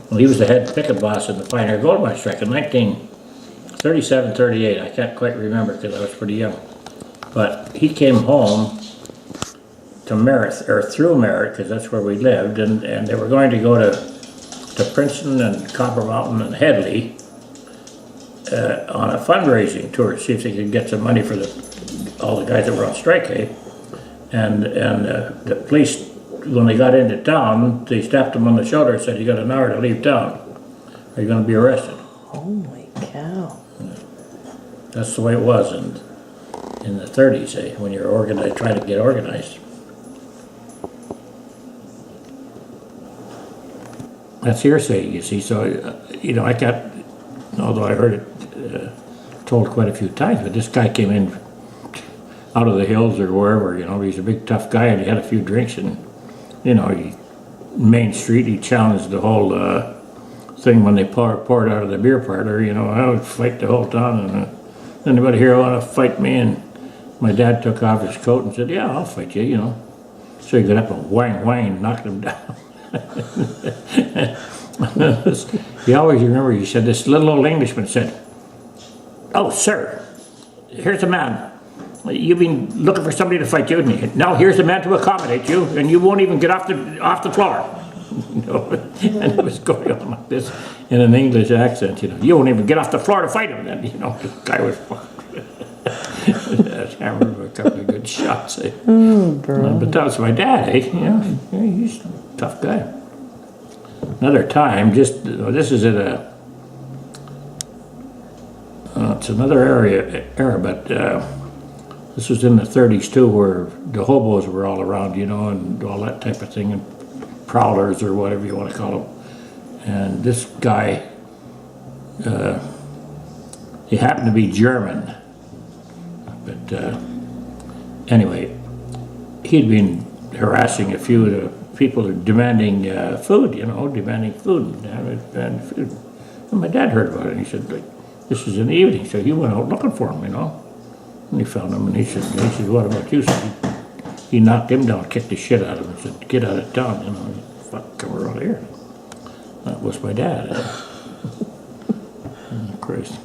Well, he was the head picket boss in the Pioneer Gold Mine strike in 1937, 38. I can't quite remember because I was pretty young. But he came home to Merritt, or through Merritt, because that's where we lived, and they were going to go to Princeton and Copper Mountain and Headley on a fundraising tour to see if they could get some money for all the guys that were on strike, eh? And the police, when they got into town, they tapped them on the shoulder and said, "You got an hour to leave town, or you're going to be arrested." Holy cow. That's the way it was in the 30s, eh? When you're organized, trying to get organized. That's hearsay, you see. So, you know, I got, although I heard it told quite a few times, but this guy came in out of the hills or wherever, you know, he's a big tough guy and he had a few drinks and, you know, Main Street, he challenged the whole thing when they poured out of the beer parlor, you know, I would fight the whole town and anybody here want to fight me? And my dad took off his coat and said, "Yeah, I'll fight you," you know. So he got up and whang, knocked him down. He always remember, he said, this little old Englishman said, "Oh, sir, here's a man. You've been looking for somebody to fight you, and now here's a man to accommodate you, and you won't even get off the floor." You know, and it was going on like this in an English accent, you know. "You won't even get off the floor to fight him." Then, you know, the guy was hammered with a couple of good shots. Eh? But that was my dad, eh? You know, he's a tough guy. Another time, just this is at it's another era, but this was in the 30s too, where the hobos were all around, you know, and all that type of thing, and prowlers or whatever you want to call them. And this guy, he happened to be German, but anyway, he'd been harassing a few of the people demanding food, you know, demanding food. And my dad heard about it, and he said, like, this is in the evening, so he went out looking for him, you know. And he found him, and he said, "What about you?" So he knocked him down, kicked the shit out of him, and said, "Get out of town," you know. "Fuck, come around here." That was my dad. Oh, Christ.